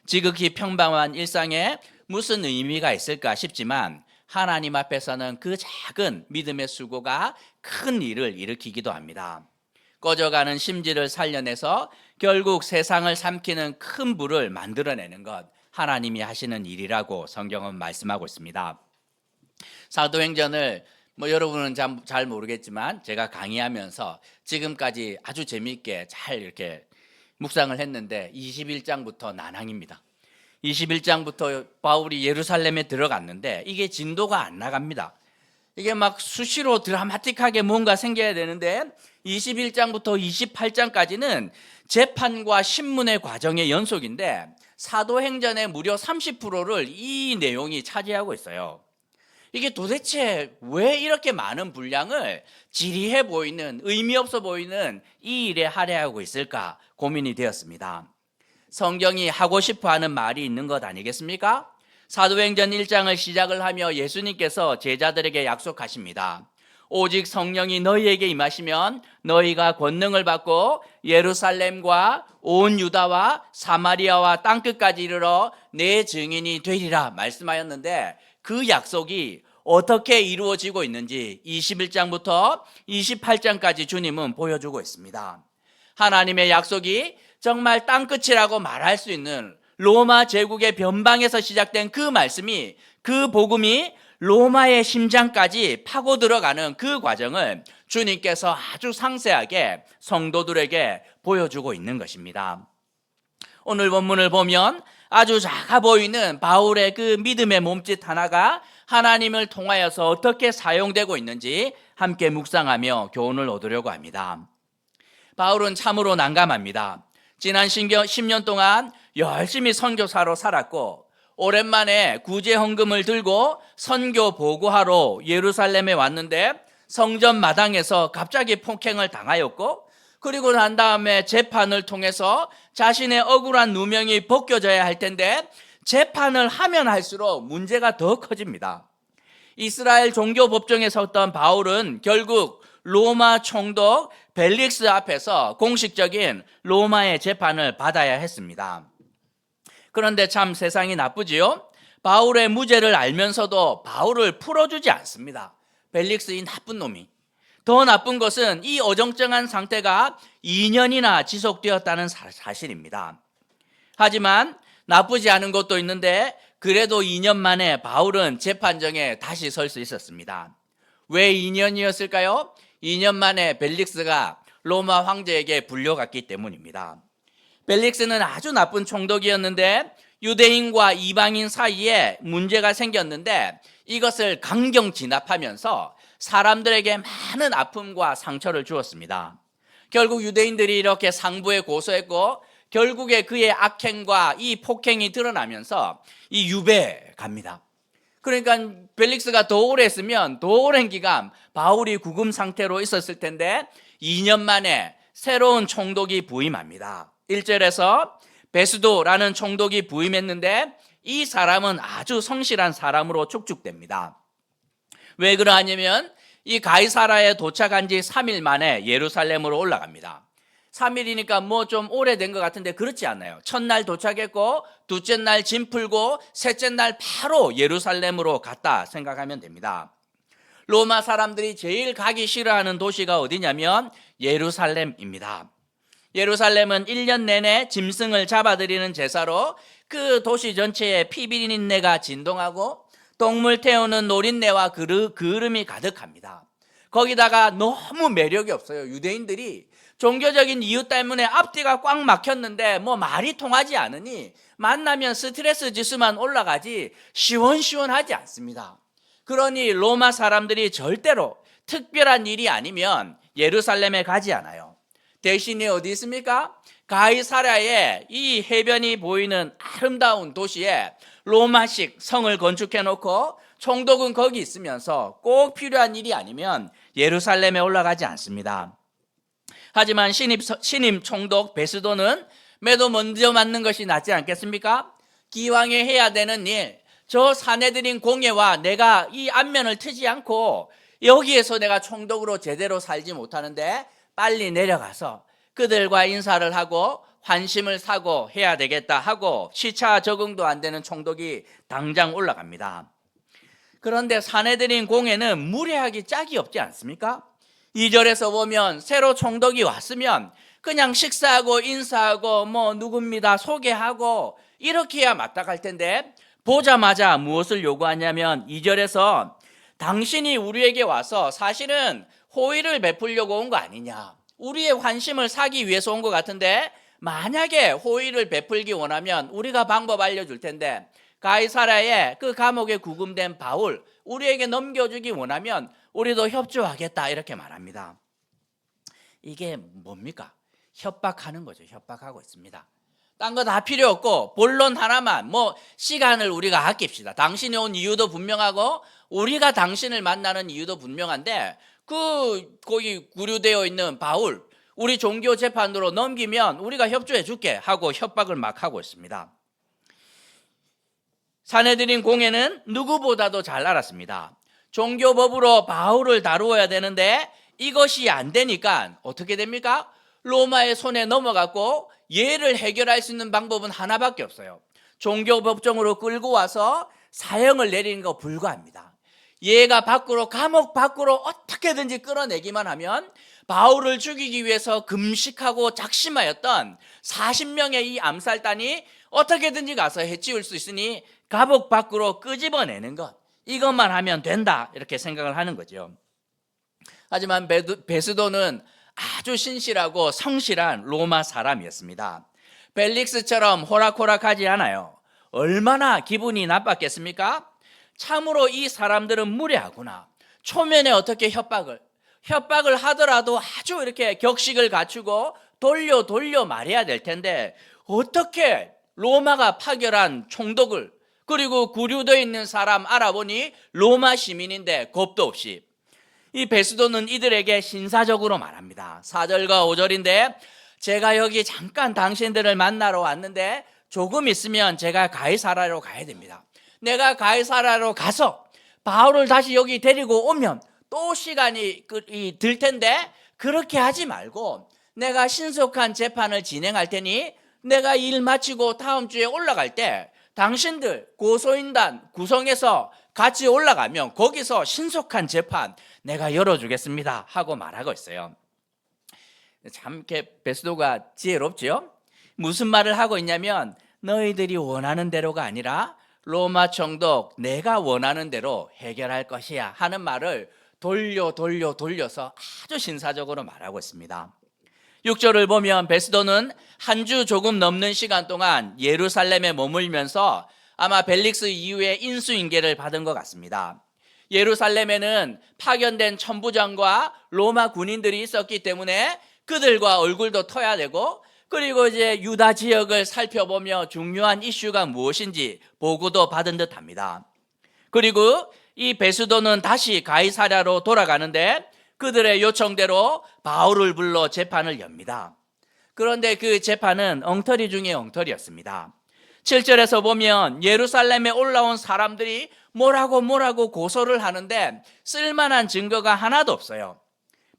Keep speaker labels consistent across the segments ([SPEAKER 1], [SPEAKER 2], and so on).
[SPEAKER 1] 지극히 평범한 일상에 무슨 의미가 있을까 싶지만 하나님 앞에서는 그 작은 믿음의 수고가 큰 일을 일으키기도 합니다. 꺼져가는 심지를 살려내서 결국 세상을 삼키는 큰 불을 만들어내는 것, 하나님이 하시는 일이라고 성경은 말씀하고 있습니다. 사도행전을 여러분은 잘 모르겠지만 제가 강의하면서 지금까지 아주 재미있게 잘 이렇게 묵상을 했는데 21장부터 난항입니다. 21장부터 바울이 예루살렘에 들어갔는데 이게 진도가 안 나갑니다. 이게 막 수시로 드라마틱하게 뭔가 생겨야 되는데 21장부터 28장까지는 재판과 신문의 과정의 연속인데 사도행전의 무려 30%를 이 내용이 차지하고 있어요. 이게 도대체 왜 이렇게 많은 분량을 지리해 보이는, 의미 없어 보이는 이 일에 할애하고 있을까 고민이 되었습니다. 성경이 하고 싶어 하는 말이 있는 것 아니겠습니까? 사도행전 1장을 시작을 하며 예수님께서 제자들에게 약속하십니다. 오직 성령이 너희에게 임하시면 너희가 권능을 받고 예루살렘과 온 유다와 사마리아와 땅끝까지 이르러 내 증인이 되리라 말씀하였는데 그 약속이 어떻게 이루어지고 있는지 21장부터 28장까지 주님은 보여주고 있습니다. 하나님의 약속이 정말 땅끝이라고 말할 수 있는 로마 제국의 변방에서 시작된 그 말씀이, 그 복음이 로마의 심장까지 파고 들어가는 그 과정을 주님께서 아주 상세하게 성도들에게 보여주고 있는 것입니다. 오늘 본문을 보면 아주 작아 보이는 바울의 그 믿음의 몸짓 하나가 하나님을 통하여서 어떻게 사용되고 있는지 함께 묵상하며 교훈을 얻으려고 합니다. 바울은 참으로 난감합니다. 지난 10년 동안 열심히 선교사로 살았고 오랜만에 구제헌금을 들고 선교 보고하러 예루살렘에 왔는데 성전 마당에서 갑자기 폭행을 당하였고 그리고 난 다음에 재판을 통해서 자신의 억울한 누명이 벗겨져야 할 텐데 재판을 하면 할수록 문제가 더 커집니다. 이스라엘 종교 법정에 섰던 바울은 결국 로마 총독 벨릭스 앞에서 공식적인 로마의 재판을 받아야 했습니다. 그런데 참 세상이 나쁘지요? 바울의 무죄를 알면서도 바울을 풀어주지 않습니다. 벨릭스 이 나쁜 놈이. 더 나쁜 것은 이 어정쩡한 상태가 2년이나 지속되었다는 사실입니다. 하지만 나쁘지 않은 것도 있는데 그래도 2년 만에 바울은 재판정에 다시 설 수 있었습니다. 왜 2년이었을까요? 2년 만에 벨릭스가 로마 황제에게 불려갔기 때문입니다. 벨릭스는 아주 나쁜 총독이었는데 유대인과 이방인 사이에 문제가 생겼는데 이것을 강경 진압하면서 사람들에게 많은 아픔과 상처를 주었습니다. 결국 유대인들이 이렇게 상부에 고소했고 결국에 그의 악행과 이 폭행이 드러나면서 이 유배에 갑니다. 그러니까 벨릭스가 더 오래 했으면 더 오랜 기간 바울이 구금 상태로 있었을 텐데 2년 만에 새로운 총독이 부임합니다. 1절에서 베스도라는 총독이 부임했는데 이 사람은 아주 성실한 사람으로 축축됩니다. 왜 그러하냐면 이 가이사라에 도착한 지 3일 만에 예루살렘으로 올라갑니다. 3일이니까 뭐 좀 오래된 것 같은데 그렇지 않아요. 첫날 도착했고 둘째 날 짐 풀고 셋째 날 바로 예루살렘으로 갔다 생각하면 됩니다. 로마 사람들이 제일 가기 싫어하는 도시가 어디냐면 예루살렘입니다. 예루살렘은 1년 내내 짐승을 잡아들이는 제사로 그 도시 전체에 피비린내가 진동하고 동물 태우는 노린내와 그을음이 가득합니다. 거기다가 너무 매력이 없어요. 유대인들이 종교적인 이유 때문에 앞뒤가 꽉 막혔는데 뭐 말이 통하지 않으니 만나면 스트레스 지수만 올라가지 시원시원하지 않습니다. 그러니 로마 사람들이 절대로 특별한 일이 아니면 예루살렘에 가지 않아요. 대신에 어디 있습니까? 가이사랴에 이 해변이 보이는 아름다운 도시에 로마식 성을 건축해 놓고 총독은 거기 있으면서 꼭 필요한 일이 아니면 예루살렘에 올라가지 않습니다. 하지만 신임 총독 베스도는 매도 먼저 맞는 것이 낫지 않겠습니까? 기왕에 해야 되는 일, 저 사내들인 공예와 내가 이 안면을 트지 않고 여기에서 내가 총독으로 제대로 살지 못하는데 빨리 내려가서 그들과 인사를 하고 환심을 사고 해야 되겠다 하고 시차 적응도 안 되는 총독이 당장 올라갑니다. 그런데 사내들인 공회는 무례하기 짝이 없지 않습니까? 2절에서 보면 새로 총독이 왔으면 그냥 식사하고 인사하고 누굽니다 소개하고 이렇게 해야 마땅할 텐데 보자마자 무엇을 요구하냐면 2절에서 당신이 우리에게 와서 사실은 호의를 베풀려고 온 거 아니냐, 우리의 환심을 사기 위해서 온 것 같은데 만약에 호의를 베풀기 원하면 우리가 방법 알려줄 텐데 가이사랴에 그 감옥에 구금된 바울 우리에게 넘겨주기 원하면 우리도 협조하겠다 이렇게 말합니다. 이게 뭡니까? 협박하는 거죠. 협박하고 있습니다. 딴 거 다 필요 없고 본론 하나만 시간을 우리가 아낍시다. 당신이 온 이유도 분명하고 우리가 당신을 만나는 이유도 분명한데 거기 구류되어 있는 바울 우리 종교 재판으로 넘기면 우리가 협조해 줄게 하고 협박을 막 하고 있습니다. 사내들인 공회는 누구보다도 잘 알았습니다. 종교법으로 바울을 다루어야 되는데 이것이 안 되니까 어떻게 됩니까? 로마의 손에 넘어갔고 얘를 해결할 수 있는 방법은 하나밖에 없어요. 종교법정으로 끌고 와서 사형을 내리는 거 불가합니다. 얘가 감옥 밖으로 어떻게든지 끌어내기만 하면 바울을 죽이기 위해서 금식하고 작심하였던 40명의 이 암살단이 어떻게든지 가서 해치울 수 있으니 감옥 밖으로 끄집어내는 것, 이것만 하면 된다 이렇게 생각을 하는 거죠. 하지만 베스도는 아주 신실하고 성실한 로마 사람이었습니다. 벨릭스처럼 호락호락하지 않아요. 얼마나 기분이 나빴겠습니까? 참으로 이 사람들은 무례하구나. 초면에 어떻게 협박을 하더라도 아주 이렇게 격식을 갖추고 돌려 말해야 될 텐데 어떻게 로마가 파결한 총독을 그리고 구류되어 있는 사람 알아보니 로마 시민인데 겁도 없이 이 베스도는 이들에게 신사적으로 말합니다. 4절과 5절인데 제가 여기 잠깐 당신들을 만나러 왔는데 조금 있으면 제가 가이사랴로 가야 됩니다. 내가 가이사랴로 가서 바울을 다시 여기 데리고 오면 또 시간이 들 텐데 그렇게 하지 말고 내가 신속한 재판을 진행할 테니 내가 일 마치고 다음 주에 올라갈 때 당신들 고소인단 구성해서 같이 올라가면 거기서 신속한 재판 내가 열어주겠습니다 하고 말하고 있어요. 참 이렇게 베스도가 지혜롭죠. 무슨 말을 하고 있냐면 너희들이 원하는 대로가 아니라 로마 총독 내가 원하는 대로 해결할 것이야 하는 말을 돌려서 아주 신사적으로 말하고 있습니다. 6절을 보면 베스도는 한 주 조금 넘는 시간 동안 예루살렘에 머물면서 아마 벨릭스 이후에 인수인계를 받은 것 같습니다. 예루살렘에는 파견된 천부장과 로마 군인들이 있었기 때문에 그들과 얼굴도 터야 되고 그리고 이제 유다 지역을 살펴보며 중요한 이슈가 무엇인지 보고도 받은 듯합니다. 그리고 이 베스도는 다시 가이사랴로 돌아가는데 그들의 요청대로 바울을 불러 재판을 엽니다. 그런데 그 재판은 엉터리 중에 엉터리였습니다. 7절에서 보면 예루살렘에 올라온 사람들이 뭐라고 고소를 하는데 쓸만한 증거가 하나도 없어요.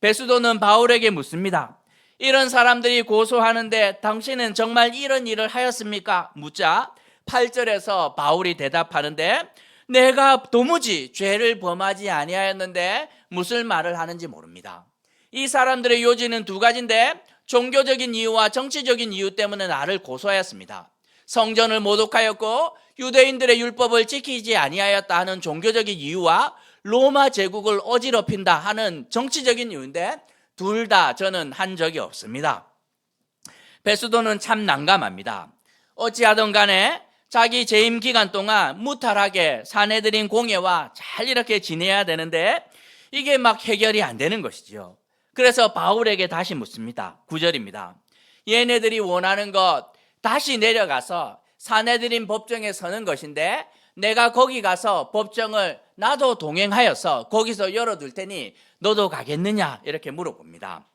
[SPEAKER 1] 베스도는 바울에게 묻습니다. 이런 사람들이 고소하는데 당신은 정말 이런 일을 하였습니까? 묻자 8절에서 바울이 대답하는데 내가 도무지 죄를 범하지 아니하였는데 무슨 말을 하는지 모릅니다. 이 사람들의 요지는 두 가지인데 종교적인 이유와 정치적인 이유 때문에 나를 고소하였습니다. 성전을 모독하였고 유대인들의 율법을 지키지 아니하였다 하는 종교적인 이유와 로마 제국을 어지럽힌다 하는 정치적인 이유인데 둘 다 저는 한 적이 없습니다. 베스도는 참 난감합니다. 어찌하든 간에 자기 재임 기간 동안 무탈하게 사내들인 공회와 잘 이렇게 지내야 되는데 이게 막 해결이 안 되는 것이죠. 그래서 바울에게 다시 묻습니다. 9절입니다. 얘네들이 원하는 것 다시 내려가서 사내들인 법정에 서는 것인데 내가 거기 가서 법정을 나도 동행하여서 거기서 열어둘 테니 너도 가겠느냐 이렇게 물어봅니다.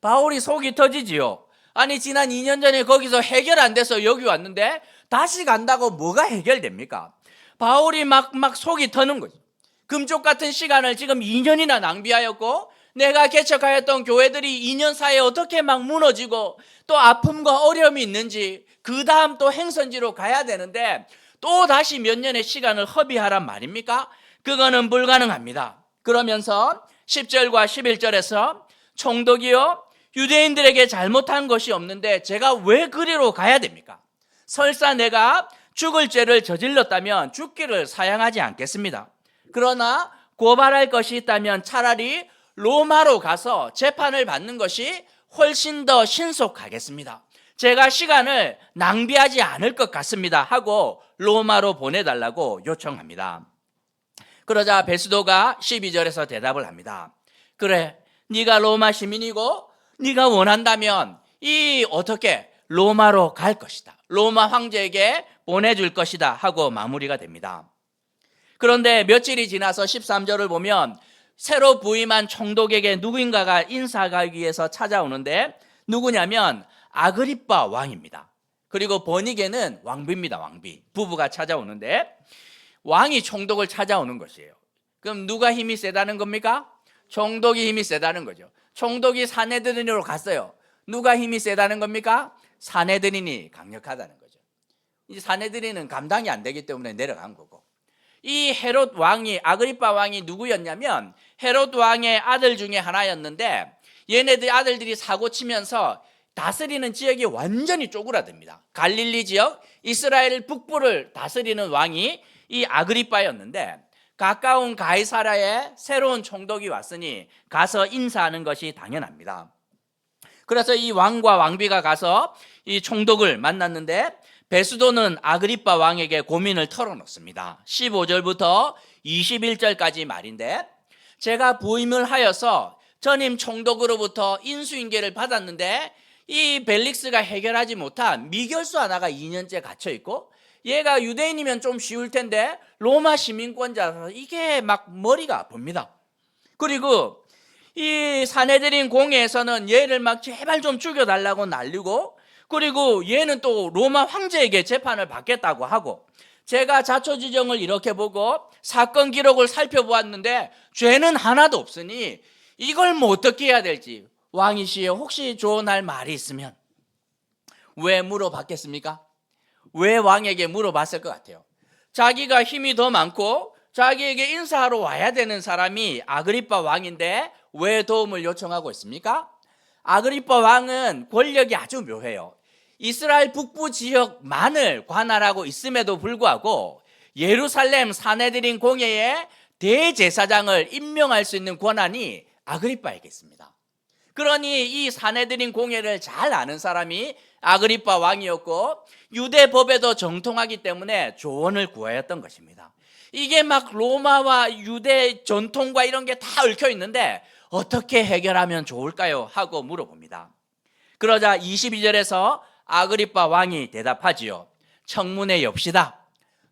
[SPEAKER 1] 바울이 속이 터지지요. 아니 지난 2년 전에 거기서 해결 안 돼서 여기 왔는데 다시 간다고 뭐가 해결됩니까? 바울이 막 속이 터는 거죠. 금쪽 같은 시간을 지금 2년이나 낭비하였고 내가 개척하였던 교회들이 2년 사이에 어떻게 막 무너지고 또 아픔과 어려움이 있는지, 그 다음 또 행선지로 가야 되는데 또 다시 몇 년의 시간을 허비하란 말입니까? 그거는 불가능합니다. 그러면서 10절과 11절에서 총독이요, 유대인들에게 잘못한 것이 없는데 제가 왜 그리로 가야 됩니까? 설사 내가 죽을 죄를 저질렀다면 죽기를 사양하지 않겠습니다. 그러나 고발할 것이 있다면 차라리 로마로 가서 재판을 받는 것이 훨씬 더 신속하겠습니다. 제가 시간을 낭비하지 않을 것 같습니다 하고 로마로 보내달라고 요청합니다. 그러자 베스도가 12절에서 대답을 합니다. 그래, 네가 로마 시민이고 네가 원한다면 어떻게 로마로 갈 것이다, 로마 황제에게 보내줄 것이다 하고 마무리가 됩니다. 그런데 며칠이 지나서 13절을 보면 새로 부임한 총독에게 누구인가가 인사하기 위해서 찾아오는데 누구냐면 아그리빠 왕입니다. 그리고 버니게는 왕비입니다. 왕비 부부가 찾아오는데 왕이 총독을 찾아오는 것이에요. 그럼 누가 힘이 세다는 겁니까? 총독이 힘이 세다는 거죠. 총독이 사내드린으로 갔어요. 누가 힘이 세다는 겁니까? 사내드린이 강력하다는 거죠. 이제 사내드린은 감당이 안 되기 때문에 내려간 거고, 이 헤롯 왕이, 아그리빠 왕이 누구였냐면 헤롯 왕의 아들 중에 하나였는데 얘네들 아들들이 사고 치면서 다스리는 지역이 완전히 쪼그라듭니다. 갈릴리 지역, 이스라엘 북부를 다스리는 왕이 이 아그리빠였는데 가까운 가이사랴에 새로운 총독이 왔으니 가서 인사하는 것이 당연합니다. 그래서 이 왕과 왕비가 가서 이 총독을 만났는데 베스도는 아그리빠 왕에게 고민을 털어놓습니다. 15절부터 21절까지 말인데, 제가 부임을 하여서 전임 총독으로부터 인수인계를 받았는데 이 벨릭스가 해결하지 못한 미결수 하나가 2년째 갇혀있고, 얘가 유대인이면 좀 쉬울 텐데 로마 시민권자라서 이게 막 머리가 아픕니다. 그리고 이 사내들인 공회에서는 얘를 막 제발 좀 죽여달라고 난리고, 그리고 얘는 또 로마 황제에게 재판을 받겠다고 하고, 제가 자초지종을 이렇게 보고 사건 기록을 살펴보았는데 죄는 하나도 없으니 이걸 뭐 어떻게 해야 될지, 왕이시여 혹시 조언할 말이 있으면. 왜 물어봤겠습니까? 왜 왕에게 물어봤을 것 같아요? 자기가 힘이 더 많고 자기에게 인사하러 와야 되는 사람이 아그리빠 왕인데 왜 도움을 요청하고 있습니까? 아그리빠 왕은 권력이 아주 묘해요. 이스라엘 북부 지역만을 관할하고 있음에도 불구하고 예루살렘 사내들인 공회에 대제사장을 임명할 수 있는 권한이 아그리빠에게 있습니다. 그러니 이 사내들인 공회를 잘 아는 사람이 아그리빠 왕이었고 유대 법에도 정통하기 때문에 조언을 구하였던 것입니다. 이게 막 로마와 유대 전통과 이런 게 다 얽혀 있는데 어떻게 해결하면 좋을까요? 하고 물어봅니다. 그러자 22절에서 아그리빠 왕이 대답하지요. 청문회 엽시다.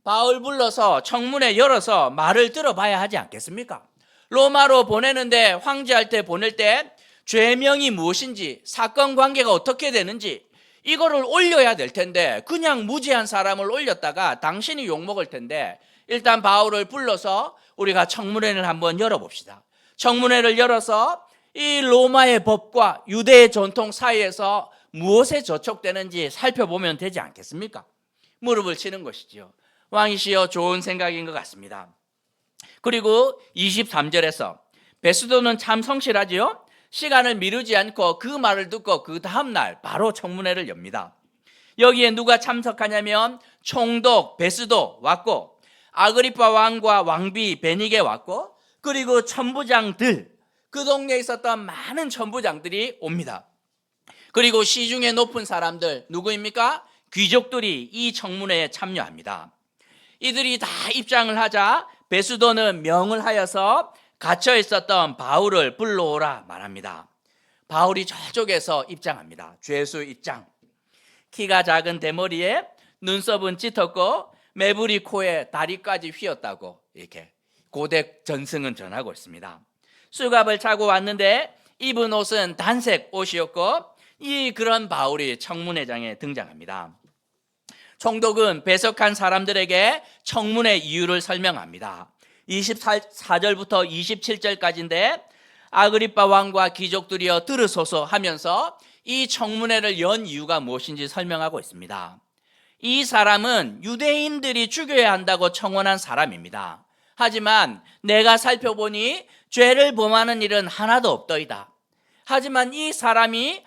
[SPEAKER 1] 바울 불러서 청문회 열어서 말을 들어봐야 하지 않겠습니까? 로마로 보내는데 황제한테 보낼 때 죄명이 무엇인지, 사건 관계가 어떻게 되는지 이거를 올려야 될 텐데 그냥 무지한 사람을 올렸다가 당신이 욕먹을 텐데 일단 바울을 불러서 우리가 청문회를 한번 열어봅시다. 청문회를 열어서 이 로마의 법과 유대의 전통 사이에서 무엇에 저촉되는지 살펴보면 되지 않겠습니까? 무릎을 치는 것이죠. 왕이시여 좋은 생각인 것 같습니다. 그리고 23절에서 베스도는 참 성실하지요. 시간을 미루지 않고 그 말을 듣고 그 다음날 바로 청문회를 엽니다. 여기에 누가 참석하냐면 총독 베스도 왔고 아그리빠 왕과 왕비 베니게 왔고 그리고 천부장들, 그 동네에 있었던 많은 천부장들이 옵니다. 그리고 시중에 높은 사람들 누구입니까? 귀족들이 이 청문회에 참여합니다. 이들이 다 입장을 하자 베스도는 명을 하여서 갇혀 있었던 바울을 불러오라 말합니다. 바울이 저쪽에서 입장합니다. 죄수 입장. 키가 작은 대머리에 눈썹은 짙었고 매부리 코에 다리까지 휘었다고 이렇게 고대 전승은 전하고 있습니다. 수갑을 차고 왔는데 입은 옷은 단색 옷이었고 그런 바울이 청문회장에 등장합니다. 총독은 배석한 사람들에게 청문회 이유를 설명합니다. 24절부터 27절까지인데 아그리빠 왕과 귀족들이여 들으소서 하면서 이 청문회를 연 이유가 무엇인지 설명하고 있습니다. 이 사람은 유대인들이 죽여야 한다고 청원한 사람입니다. 하지만 내가 살펴보니 죄를 범하는 일은 하나도 없더이다. 하지만 이 사람이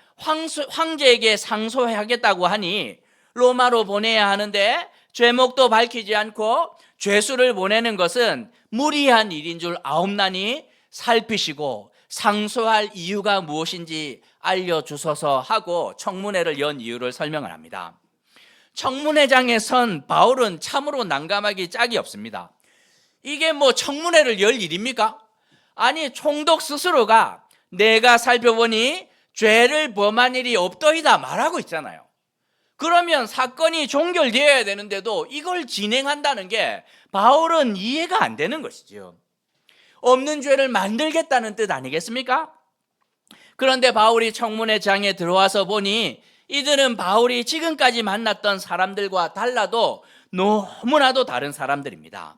[SPEAKER 1] 황제에게 상소하겠다고 하니 로마로 보내야 하는데 죄목도 밝히지 않고 죄수를 보내는 것은 무리한 일인 줄 아옵나니 살피시고 상소할 이유가 무엇인지 알려주소서 하고 청문회를 연 이유를 설명을 합니다. 청문회장에 선 바울은 참으로 난감하기 짝이 없습니다. 이게 뭐 청문회를 열 일입니까? 아니, 총독 스스로가 내가 살펴보니 죄를 범한 일이 없더이다 말하고 있잖아요. 그러면 사건이 종결되어야 되는데도 이걸 진행한다는 게 바울은 이해가 안 되는 것이죠. 없는 죄를 만들겠다는 뜻 아니겠습니까? 그런데 바울이 청문회장에 들어와서 보니 이들은 바울이 지금까지 만났던 사람들과 달라도 너무나도 다른 사람들입니다.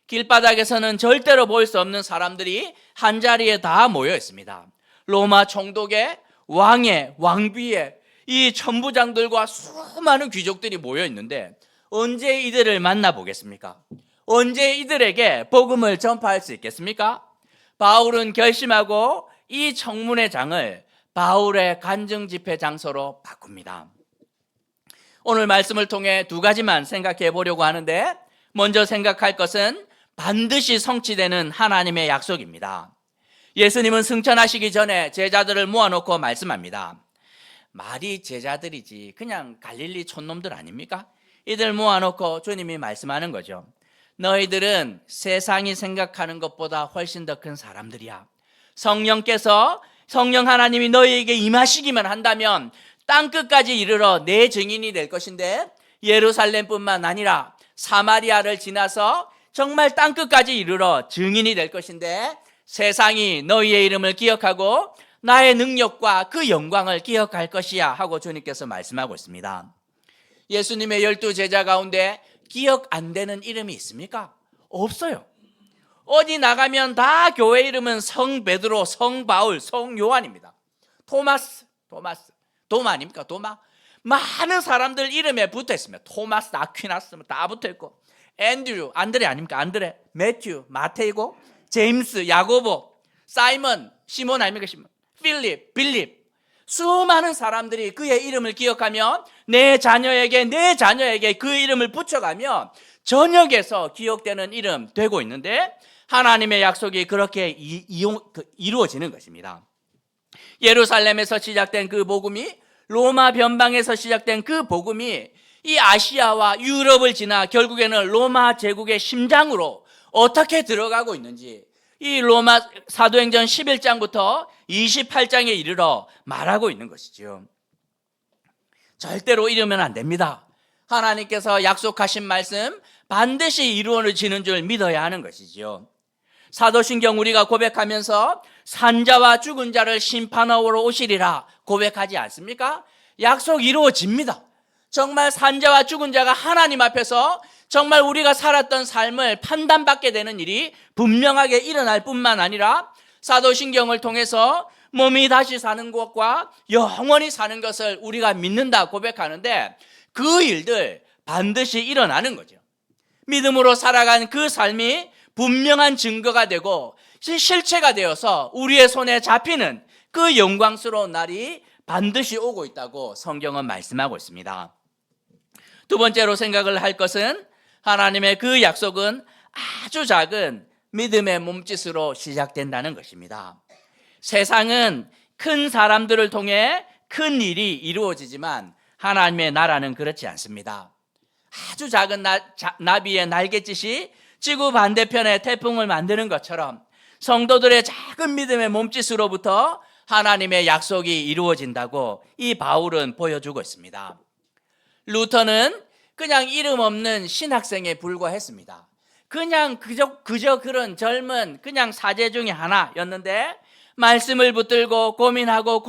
[SPEAKER 1] 길바닥에서는 절대로 볼 수 없는 사람들이 한자리에 다 모여 있습니다. 로마 총독의 왕의 왕비의 이 천부장들과 수많은 귀족들이 모여 있는데 언제 이들을 만나보겠습니까? 언제 이들에게 복음을 전파할 수 있겠습니까? 바울은 결심하고 이 청문회장을 바울의 간증 집회 장소로 바꿉니다. 오늘 말씀을 통해 두 가지만 생각해 보려고 하는데, 먼저 생각할 것은 반드시 성취되는 하나님의 약속입니다. 예수님은 승천하시기 전에 제자들을 모아놓고 말씀합니다. 말이 제자들이지 그냥 갈릴리 촌놈들 아닙니까? 이들 모아놓고 주님이 말씀하는 거죠. 너희들은 세상이 생각하는 것보다 훨씬 더 큰 사람들이야. 성령 하나님이 너희에게 임하시기만 한다면 땅끝까지 이르러 내 증인이 될 것인데, 예루살렘뿐만 아니라 사마리아를 지나서 정말 땅끝까지 이르러 증인이 될 것인데, 세상이 너희의 이름을 기억하고 나의 능력과 그 영광을 기억할 것이야 하고 주님께서 말씀하고 있습니다. 예수님의 12 제자 가운데 기억 안 되는 이름이 있습니까? 없어요. 어디 나가면 다 교회 이름은 성 베드로, 성 바울, 성 요한입니다. 토마스, 도마 아닙니까? 도마. 많은 사람들 이름에 붙어 있습니다. 토마스, 아퀴나스 다 붙어 있고, 앤드류, 안드레 아닙니까? 안드레, 매튜, 마테이고, 제임스, 야고보, 사이먼, 시몬 아닙니까? 시몬, 필립, 빌립. 수많은 사람들이 그의 이름을 기억하면 내 자녀에게 그 이름을 붙여가면 전역에서 기억되는 이름 되고 있는데, 하나님의 약속이 그렇게 이루어지는 것입니다. 예루살렘에서 시작된 그 복음이, 로마 변방에서 시작된 그 복음이 이 아시아와 유럽을 지나 결국에는 로마 제국의 심장으로 어떻게 들어가고 있는지 이 로마 사도행전 11장부터 28장에 이르러 말하고 있는 것이죠. 절대로 이러면 안 됩니다. 하나님께서 약속하신 말씀 반드시 이루어지는 줄 믿어야 하는 것이죠. 사도신경 우리가 고백하면서 산자와 죽은 자를 심판하러 오시리라 고백하지 않습니까? 약속 이루어집니다. 정말 산자와 죽은 자가 하나님 앞에서 정말 우리가 살았던 삶을 판단받게 되는 일이 분명하게 일어날 뿐만 아니라, 사도신경을 통해서 몸이 다시 사는 것과 영원히 사는 것을 우리가 믿는다 고백하는데, 그 일들 반드시 일어나는 거죠. 믿음으로 살아간 그 삶이 분명한 증거가 되고 실체가 되어서 우리의 손에 잡히는 그 영광스러운 날이 반드시 오고 있다고 성경은 말씀하고 있습니다. 두 번째로 생각을 할 것은, 하나님의 그 약속은 아주 작은 믿음의 몸짓으로 시작된다는 것입니다. 세상은 큰 사람들을 통해 큰 일이 이루어지지만 하나님의 나라는 그렇지 않습니다. 아주 작은 나비의 날갯짓이 지구 반대편에 태풍을 만드는 것처럼 성도들의 작은 믿음의 몸짓으로부터 하나님의 약속이 이루어진다고 이 바울은 보여주고 있습니다. 루터는 그냥 이름 없는 신학생에 불과했습니다. 그냥 그저 그런 젊은 그냥 사제 중에 하나였는데, 말씀을 붙들고 고민하고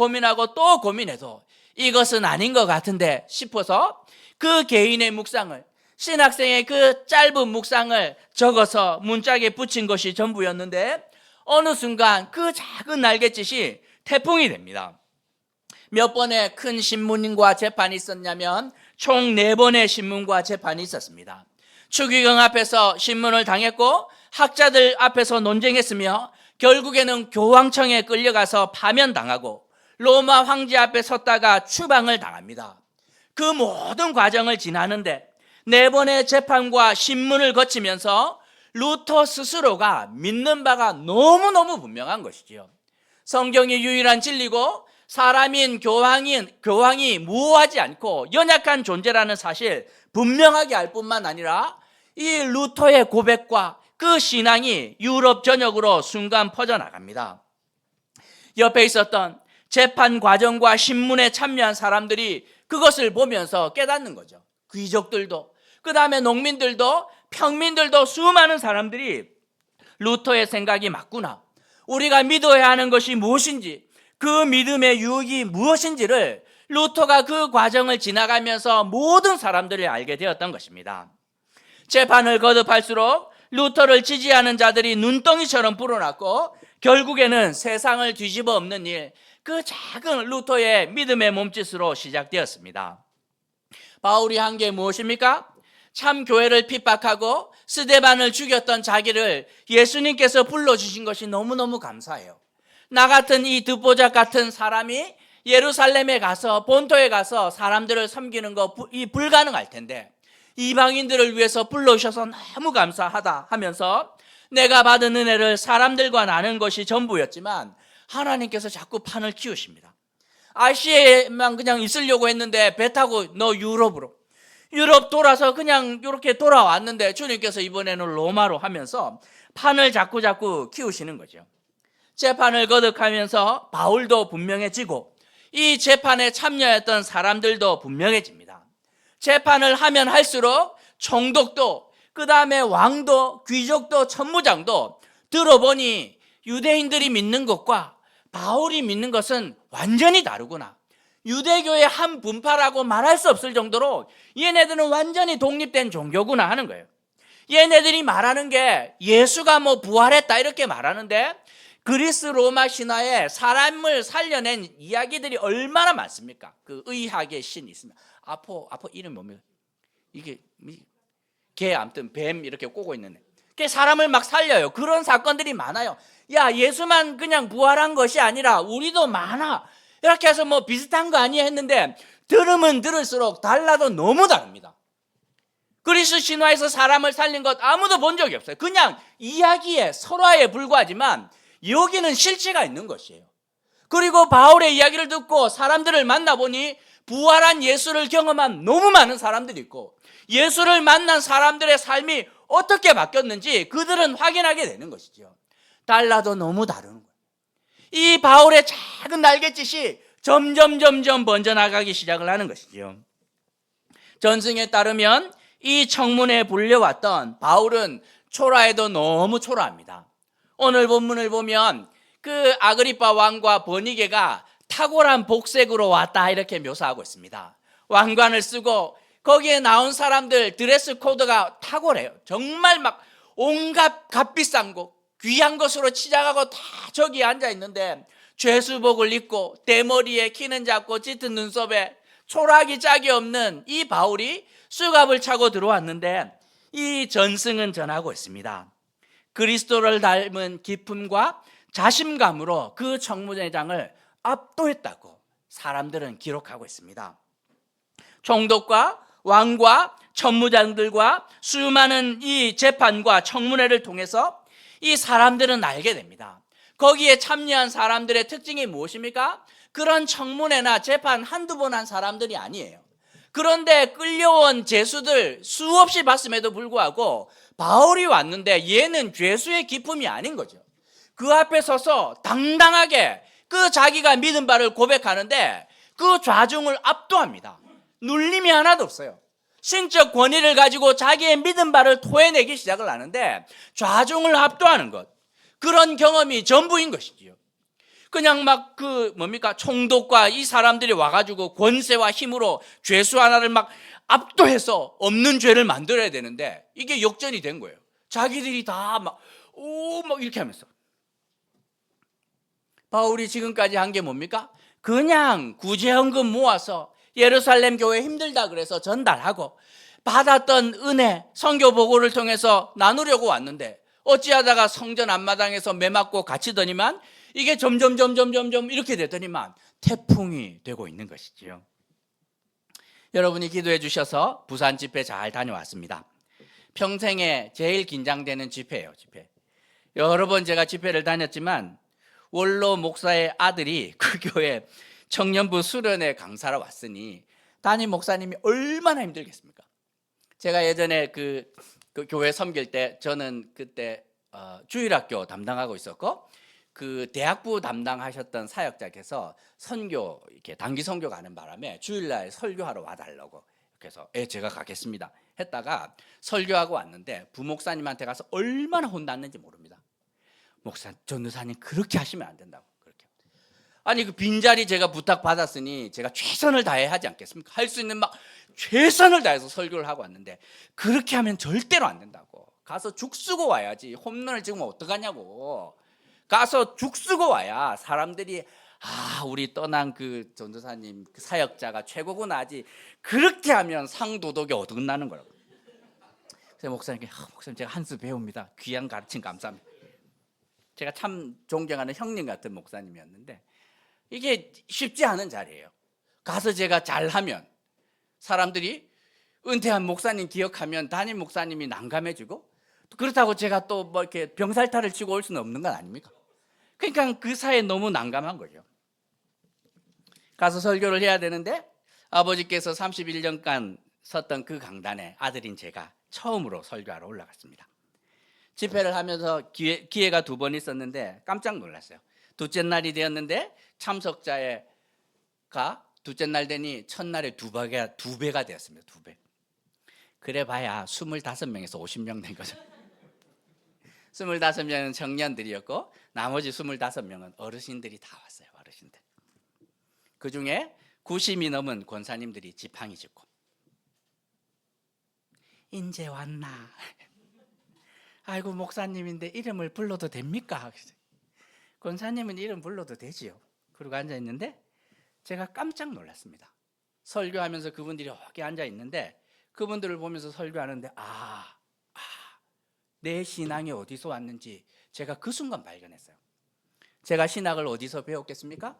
[SPEAKER 1] 또 고민해도 이것은 아닌 것 같은데 싶어서 그 개인의 묵상을, 신학생의 그 짧은 묵상을 적어서 문짝에 붙인 것이 전부였는데, 어느 순간 그 작은 날갯짓이 태풍이 됩니다. 몇 번의 큰 신문과 재판이 있었냐면 총 4번의 신문과 재판이 있었습니다. 추기경 앞에서 신문을 당했고 학자들 앞에서 논쟁했으며 결국에는 교황청에 끌려가서 파면당하고 로마 황제 앞에 섰다가 추방을 당합니다. 그 모든 과정을 지나는데 4번의 재판과 신문을 거치면서 루터 스스로가 믿는 바가 너무너무 분명한 것이지요. 성경이 유일한 진리고 사람인 교황이 무호하지 않고 연약한 존재라는 사실 분명하게 알 뿐만 아니라 이 루터의 고백과 그 신앙이 유럽 전역으로 순간 퍼져나갑니다. 옆에 있었던 재판 과정과 신문에 참여한 사람들이 그것을 보면서 깨닫는 거죠. 귀족들도, 그 다음에 농민들도, 평민들도, 수많은 사람들이 루터의 생각이 맞구나, 우리가 믿어야 하는 것이 무엇인지, 그 믿음의 유익이 무엇인지를 루터가 그 과정을 지나가면서 모든 사람들이 알게 되었던 것입니다. 재판을 거듭할수록 루터를 지지하는 자들이 눈덩이처럼 불어났고 결국에는 세상을 뒤집어 엎는 일, 그 작은 루터의 믿음의 몸짓으로 시작되었습니다. 바울이 한 게 무엇입니까? 참 교회를 핍박하고 스데반을 죽였던 자기를 예수님께서 불러주신 것이 너무너무 감사해요. 나 같은 이 듣보잡 같은 사람이 예루살렘에 가서, 본토에 가서 사람들을 섬기는 거 불가능할 텐데 이방인들을 위해서 불러주셔서 너무 감사하다 하면서 내가 받은 은혜를 사람들과 나눈 것이 전부였지만 하나님께서 자꾸 판을 키우십니다. 아시아에만 그냥 있으려고 했는데 배 타고 너 유럽 돌아서 그냥 이렇게 돌아왔는데 주님께서 이번에는 로마로 하면서 판을 자꾸 키우시는 거죠. 재판을 거듭하면서 바울도 분명해지고 이 재판에 참여했던 사람들도 분명해집니다. 재판을 하면 할수록 총독도, 그 다음에 왕도, 귀족도, 천부장도 들어보니 유대인들이 믿는 것과 바울이 믿는 것은 완전히 다르구나, 유대교의 한 분파라고 말할 수 없을 정도로 얘네들은 완전히 독립된 종교구나 하는 거예요. 얘네들이 말하는 게 예수가 부활했다 이렇게 말하는데 그리스 로마 신화에 사람을 살려낸 이야기들이 얼마나 많습니까? 그 의학의 신이 있습니다. 아포 이름이 뭡니까? 이게 개, 아무튼 뱀 이렇게 꼬고 있는 애. 그게 사람을 막 살려요. 그런 사건들이 많아요. 야, 예수만 그냥 부활한 것이 아니라 우리도 많아, 이렇게 해서 비슷한 거 아니야 했는데 들으면 들을수록 달라도 너무 다릅니다. 그리스 신화에서 사람을 살린 것 아무도 본 적이 없어요. 그냥 이야기에, 설화에 불과하지만 여기는 실체가 있는 것이에요. 그리고 바울의 이야기를 듣고 사람들을 만나보니 부활한 예수를 경험한 너무 많은 사람들이 있고 예수를 만난 사람들의 삶이 어떻게 바뀌었는지 그들은 확인하게 되는 것이죠. 달라도 너무 다른 거예요. 이 바울의 작은 날갯짓이 점점 번져나가기 시작을 하는 것이죠. 전승에 따르면 이 청문회에 불려왔던 바울은 초라해도 너무 초라합니다. 오늘 본문을 보면 그 아그리파 왕과 버니게가 탁월한 복색으로 왔다 이렇게 묘사하고 있습니다. 왕관을 쓰고 거기에 나온 사람들 드레스 코드가 탁월해요. 정말 막 온갖 값비싼 거, 귀한 것으로 치장하고 다 저기 앉아 있는데 죄수복을 입고 대머리에 키는 작고 짙은 눈썹에 초라하기 짝이 없는 이 바울이 수갑을 차고 들어왔는데 이 전승은 전하고 있습니다. 그리스도를 닮은 기쁨과 자신감으로 그 청문회장을 압도했다고 사람들은 기록하고 있습니다. 총독과 왕과 천무장들과 수많은 이 재판과 청문회를 통해서 이 사람들은 알게 됩니다. 거기에 참여한 사람들의 특징이 무엇입니까? 그런 청문회나 재판 한두 번 한 사람들이 아니에요. 그런데 끌려온 죄수들 수없이 봤음에도 불구하고 바울이 왔는데 얘는 죄수의 기품이 아닌 거죠. 그 앞에 서서 당당하게 그 자기가 믿은 바를 고백하는데 그 좌중을 압도합니다. 눌림이 하나도 없어요. 신적 권위를 가지고 자기의 믿은 바를 토해내기 시작을 하는데 좌중을 압도하는 것, 그런 경험이 전부인 것이지요. 그냥 막 총독과 이 사람들이 와가지고 권세와 힘으로 죄수 하나를 막 압도해서 없는 죄를 만들어야 되는데 이게 역전이 된 거예요. 자기들이 다 막 이렇게 하면서 바울이 지금까지 한 게 뭡니까? 그냥 구제헌금 모아서 예루살렘 교회 힘들다 그래서 전달하고 받았던 은혜, 선교 보고를 통해서 나누려고 왔는데 어찌하다가 성전 앞마당에서 매 맞고 갇히더니만 이게 점점 이렇게 되더니만 태풍이 되고 있는 것이지요. 여러분이 기도해 주셔서 부산 집회 잘 다녀왔습니다. 평생에 제일 긴장되는 집회예요. 집회. 여러 번 제가 집회를 다녔지만 원로 목사의 아들이 그 교회 청년부 수련회 강사로 왔으니 담임 목사님이 얼마나 힘들겠습니까? 제가 예전에 그 교회 섬길 때 저는 그때 주일학교 담당하고 있었고 그 대학부 담당하셨던 사역자께서 선교 이렇게 단기 선교 가는 바람에 주일날 설교하러 와달라고 그래서 제가 가겠습니다 했다가 설교하고 왔는데 부목사님한테 가서 얼마나 혼났는지 모릅니다. 목사, 전도사님 그렇게 하시면 안 된다고. 그렇게. 아니 그 빈자리 제가 부탁받았으니 제가 최선을 다해 하지 않겠습니까? 할 수 있는 막 최선을 다해서 설교를 하고 왔는데 그렇게 하면 절대로 안 된다고. 가서 죽 쓰고 와야지. 홈런을 찍으면 어떡하냐고. 가서 죽 쓰고 와야 사람들이 우리 떠난 그 전도사님 그 사역자가 최고구나 하지. 그렇게 하면 상도덕이 어긋나는 거라고. 그래서 목사님께 목사님 제가 한 수 배웁니다. 귀한 가르침 감사합니다. 제가 참 존경하는 형님 같은 목사님이었는데 이게 쉽지 않은 자리예요. 가서 제가 잘하면 사람들이 은퇴한 목사님 기억하면 담임 목사님이 난감해지고 그렇다고 제가 또 뭐 이렇게 병살타를 치고 올 수는 없는 건 아닙니까? 그러니까 그 사이에 너무 난감한 거죠. 가서 설교를 해야 되는데 아버지께서 31년간 섰던 그 강단에 아들인 제가 처음으로 설교하러 올라갔습니다. 집회를 하면서 기회가 2번 있었는데 깜짝 놀랐어요. 둘째 날이 되었는데 참석자가 둘째 날 되니 첫날에 2배가 되었습니다. 2배. 그래 봐야 25명에서 50명 된 거죠. 25명은 청년들이었고 나머지 25명은 어르신들이 다 왔어요. 어르신들. 그중에 90이 넘은 권사님들이 지팡이 짚고 인제 왔나. 아이고 목사님인데 이름을 불러도 됩니까? 권사님은 이름 불러도 되지요. 그러고 앉아있는데 제가 깜짝 놀랐습니다. 설교하면서 그분들이 여기 앉아있는데 그분들을 보면서 설교하는데 내 신앙이 어디서 왔는지 제가 그 순간 발견했어요. 제가 신학을 어디서 배웠겠습니까?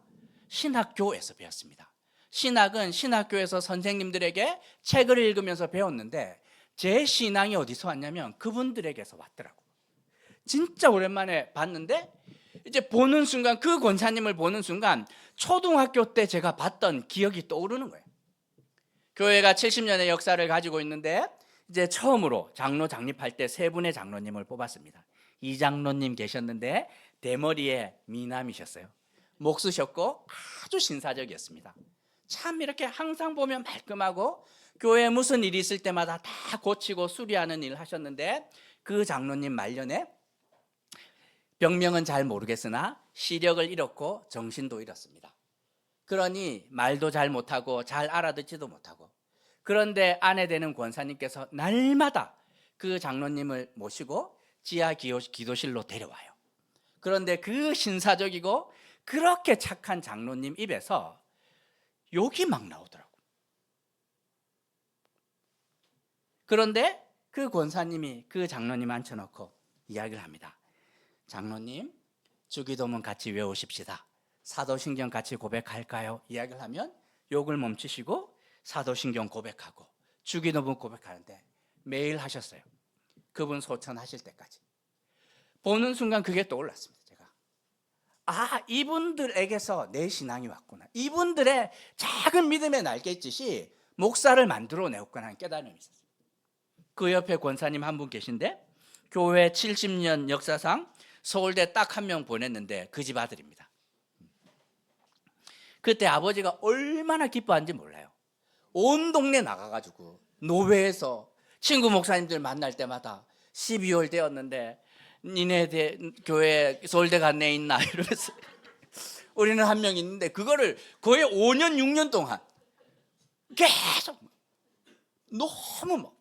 [SPEAKER 1] 신학교에서 배웠습니다. 신학은 신학교에서 선생님들에게 책을 읽으면서 배웠는데 제 신앙이 어디서 왔냐면 그분들에게서 왔더라고. 진짜 오랜만에 봤는데 이제 보는 순간 그 권사님을 보는 순간 초등학교 때 제가 봤던 기억이 떠오르는 거예요. 교회가 70년의 역사를 가지고 있는데 이제 처음으로 장로 장립할 때 3분의 장로님을 뽑았습니다. 이 장로님 계셨는데 대머리에 미남이셨어요. 목 쓰셨고 아주 신사적이었습니다. 참 이렇게 항상 보면 말끔하고 교회에 무슨 일이 있을 때마다 다 고치고 수리하는 일을 하셨는데 그 장로님 말년에 병명은 잘 모르겠으나 시력을 잃었고 정신도 잃었습니다. 그러니 말도 잘 못하고 잘 알아듣지도 못하고 그런데 아내 되는 권사님께서 날마다 그 장로님을 모시고 지하 기도실로 데려와요. 그런데 그 신사적이고 그렇게 착한 장로님 입에서 욕이 막 나오더라고요. 그런데 그 권사님이 그 장로님 앉혀놓고 이야기를 합니다. 장로님, 주기도문 같이 외우십시다. 사도신경 같이 고백할까요? 이야기를 하면 욕을 멈추시고 사도신경 고백하고 주기도문 고백하는데 매일 하셨어요. 그분 소천하실 때까지. 보는 순간 그게 떠올랐습니다. 제가 이분들에게서 내 신앙이 왔구나. 이분들의 작은 믿음의 날갯짓이 목사를 만들어내었구나 하는 깨달음이 있었어요. 그 옆에 권사님 한 분 계신데 교회 70년 역사상 서울대 딱 한 명 보냈는데 그 집 아들입니다. 그때 아버지가 얼마나 기뻐한지 몰라요. 온 동네 나가가지고 노회에서 친구 목사님들 만날 때마다 12월 되었는데 니네 교회 서울대 갔네 있나 이러면서 우리는 한 명 있는데 그거를 거의 5년 6년 동안 계속 너무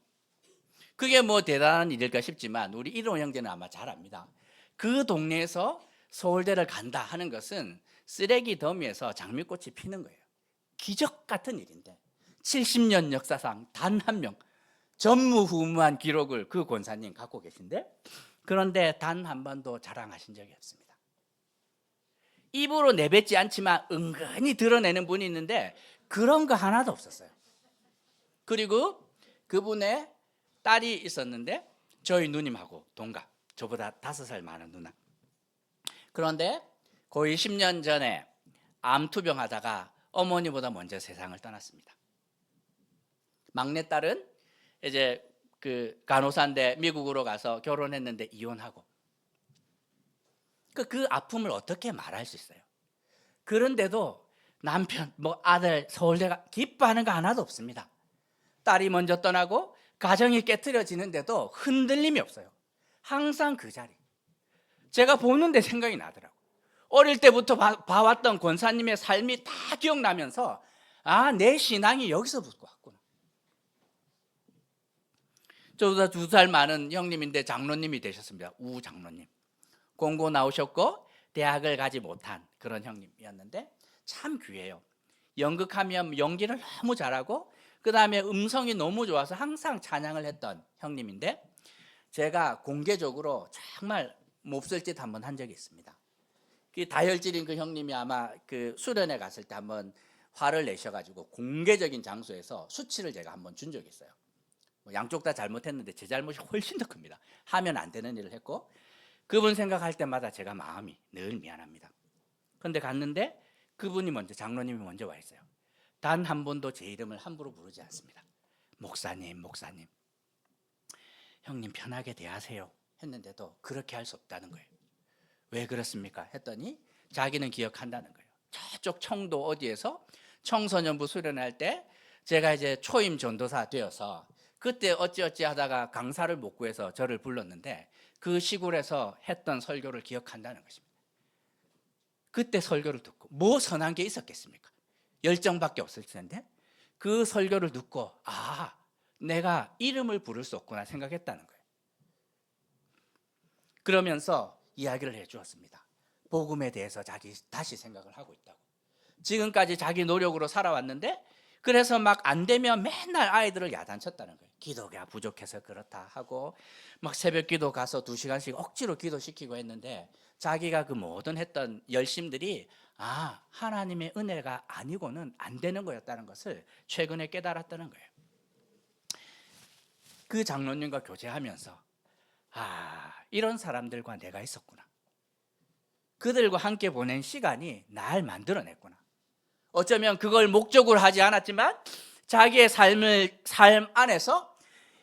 [SPEAKER 1] 그게 뭐 대단한 일일까 싶지만 우리 일호 형제는 아마 잘 압니다. 그 동네에서 서울대를 간다 하는 것은 쓰레기 더미에서 장미꽃이 피는 거예요. 기적 같은 일인데 70년 역사상 단 한 명 전무후무한 기록을 그 권사님 갖고 계신데, 그런데 단 한 번도 자랑하신 적이 없습니다. 입으로 내뱉지 않지만 은근히 드러내는 분이 있는데 그런 거 하나도 없었어요. 그리고 그분의 딸이 있었는데 저희 누님하고 동갑, 저보다 5살 많은 누나. 그런데 거의 10년 전에 암투병하다가 어머니보다 먼저 세상을 떠났습니다. 막내딸은 이제 그 간호사인데 미국으로 가서 결혼했는데 이혼하고, 그 아픔을 어떻게 말할 수 있어요? 그런데도 남편, 아들 서울대가 기뻐하는 거 하나도 없습니다. 딸이 먼저 떠나고 가정이 깨트려지는데도 흔들림이 없어요. 항상 그 자리. 제가 보는데 생각이 나더라고요. 어릴 때부터 봐왔던 권사님의 삶이 다 기억나면서 내 신앙이 여기서부터 왔구나. 저보다 2살 많은 형님인데 장로님이 되셨습니다. 우 장로님. 공고 나오셨고 대학을 가지 못한 그런 형님이었는데 참 귀해요. 연극하면 연기를 너무 잘하고 그 다음에 음성이 너무 좋아서 항상 찬양을 했던 형님인데, 제가 공개적으로 정말 몹쓸 짓 한번 한 적이 있습니다. 그 다혈질인 그 형님이 아마 그 수련회 갔을 때 한번 화를 내셔가지고 공개적인 장소에서 수치를 제가 한번 준 적이 있어요. 양쪽 다 잘못했는데 제 잘못이 훨씬 더 큽니다. 하면 안 되는 일을 했고, 그분 생각할 때마다 제가 마음이 늘 미안합니다. 그런데 갔는데 그분이 먼저, 장로님이 먼저 와 있어요. 단 한 번도 제 이름을 함부로 부르지 않습니다. 목사님, 목사님, 형님 편하게 대하세요 했는데도 그렇게 할 수 없다는 거예요. 왜 그렇습니까? 했더니 자기는 기억한다는 거예요. 저쪽 청도 어디에서 청소년부 수련할 때 제가 이제 초임 전도사 되어서 그때 어찌어찌 하다가 강사를 못 구해서 저를 불렀는데 그 시골에서 했던 설교를 기억한다는 것입니다. 그때 설교를 듣고 뭐 선한 게 있었겠습니까? 열정밖에 없을 텐데 그 설교를 듣고 내가 이름을 부를 수 없구나 생각했다는 거예요. 그러면서 이야기를 해주었습니다. 복음에 대해서 자기 다시 생각을 하고 있다고. 지금까지 자기 노력으로 살아왔는데 그래서 막 안 되면 맨날 아이들을 야단쳤다는 거예요. 기도가 부족해서 그렇다 하고 막 새벽 기도 가서 2시간씩 억지로 기도시키고 했는데 자기가 그 모든 했던 열심들이 하나님의 은혜가 아니고는 안 되는 거였다는 것을 최근에 깨달았다는 거예요. 그 장로님과 교제하면서 이런 사람들과 내가 있었구나. 그들과 함께 보낸 시간이 날 만들어냈구나. 어쩌면 그걸 목적으로 하지 않았지만 자기의 삶 안에서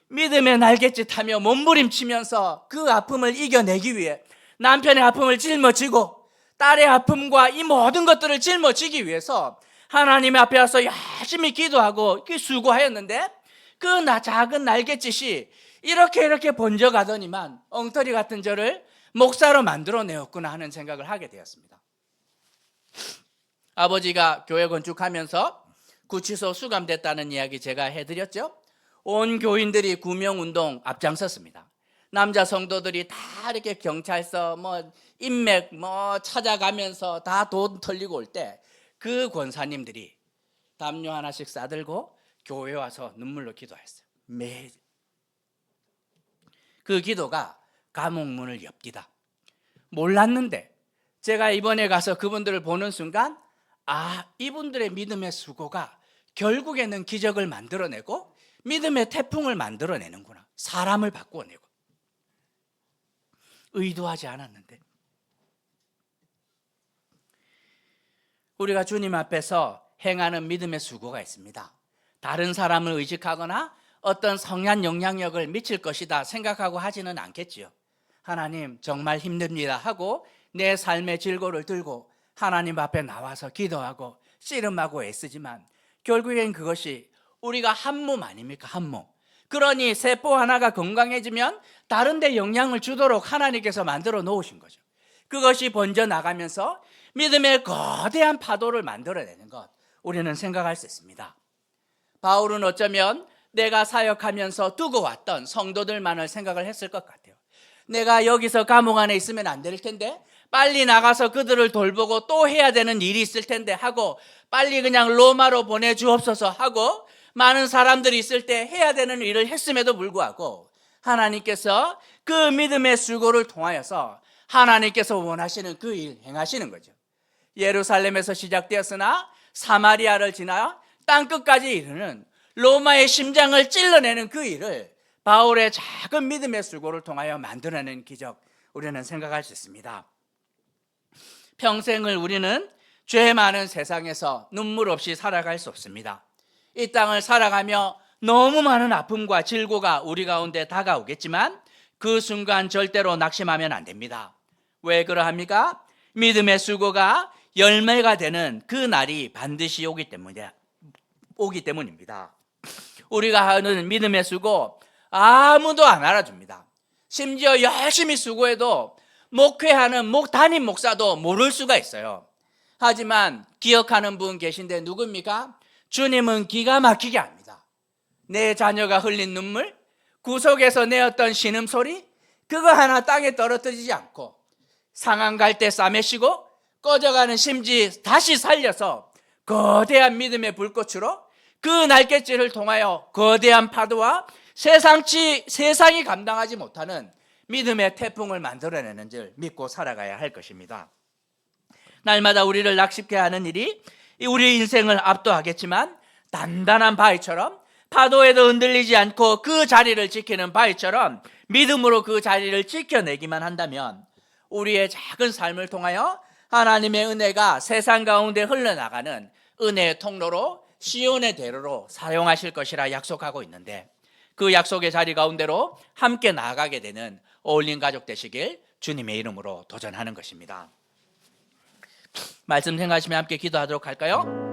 [SPEAKER 1] 믿음의 날갯짓하며 몸부림치면서 그 아픔을 이겨내기 위해 남편의 아픔을 짊어지고 딸의 아픔과 이 모든 것들을 짊어지기 위해서 하나님 앞에 와서 열심히 기도하고 수고하였는데 그 작은 날갯짓이 이렇게 번져가더니만 엉터리 같은 저를 목사로 만들어내었구나 하는 생각을 하게 되었습니다. 아버지가 교회 건축하면서 구치소 수감됐다는 이야기 제가 해드렸죠. 온 교인들이 구명운동 앞장섰습니다. 남자 성도들이 다 이렇게 경찰서 인맥 찾아가면서 다 돈 털리고 올 때 그 권사님들이 담요 하나씩 싸들고 교회 와서 눈물로 기도했어요. 매일 그 기도가 감옥문을 엽디다. 몰랐는데 제가 이번에 가서 그분들을 보는 순간 이분들의 믿음의 수고가 결국에는 기적을 만들어내고 믿음의 태풍을 만들어내는구나. 사람을 바꾸어내고. 의도하지 않았는데. 우리가 주님 앞에서 행하는 믿음의 수고가 있습니다. 다른 사람을 의식하거나 어떤 성향 영향력을 미칠 것이다 생각하고 하지는 않겠지요. 하나님 정말 힘듭니다 하고 내 삶의 질고를 들고 하나님 앞에 나와서 기도하고 씨름하고 애쓰지만 결국엔 그것이 우리가 한 몸 아닙니까? 한 몸. 그러니 세포 하나가 건강해지면 다른 데 영향을 주도록 하나님께서 만들어 놓으신 거죠. 그것이 번져나가면서 믿음의 거대한 파도를 만들어내는 것, 우리는 생각할 수 있습니다. 바울은 어쩌면 내가 사역하면서 두고 왔던 성도들만을 생각을 했을 것 같아요. 내가 여기서 감옥 안에 있으면 안 될 텐데 빨리 나가서 그들을 돌보고 또 해야 되는 일이 있을 텐데 하고 빨리 그냥 로마로 보내주옵소서 하고 많은 사람들이 있을 때 해야 되는 일을 했음에도 불구하고 하나님께서 그 믿음의 수고를 통하여서 하나님께서 원하시는 그 일 행하시는 거죠. 예루살렘에서 시작되었으나 사마리아를 지나 땅끝까지 이르는 로마의 심장을 찔러내는 그 일을 바울의 작은 믿음의 수고를 통하여 만들어낸 기적, 우리는 생각할 수 있습니다. 평생을 우리는 죄 많은 세상에서 눈물 없이 살아갈 수 없습니다. 이 땅을 살아가며 너무 많은 아픔과 질고가 우리 가운데 다가오겠지만 그 순간 절대로 낙심하면 안 됩니다. 왜 그러합니까? 믿음의 수고가 열매가 되는 그 날이 반드시 오기 때문입니다. 우리가 하는 믿음의 수고 아무도 안 알아줍니다. 심지어 열심히 수고해도 목회하는 담임 목사도 모를 수가 있어요. 하지만 기억하는 분 계신데 누굽니까? 주님은 기가 막히게 합니다. 내 자녀가 흘린 눈물, 구속에서 내었던 신음소리, 그거 하나 땅에 떨어뜨리지 않고 상한 갈 때 싸매시고 꺼져가는 심지 다시 살려서 거대한 믿음의 불꽃으로 그 날갯질을 통하여 거대한 파도와 세상이 감당하지 못하는 믿음의 태풍을 만들어내는 줄 믿고 살아가야 할 것입니다. 날마다 우리를 낚시게 하는 일이 우리 인생을 압도하겠지만 단단한 바위처럼 파도에도 흔들리지 않고 그 자리를 지키는 바위처럼 믿음으로 그 자리를 지켜내기만 한다면 우리의 작은 삶을 통하여 하나님의 은혜가 세상 가운데 흘러나가는 은혜의 통로로 시온의 대로로 사용하실 것이라 약속하고 있는데 그 약속의 자리 가운데로 함께 나아가게 되는 어울린 가족 되시길 주님의 이름으로 도전하는 것입니다. 말씀 생각하시면 함께 기도하도록 할까요?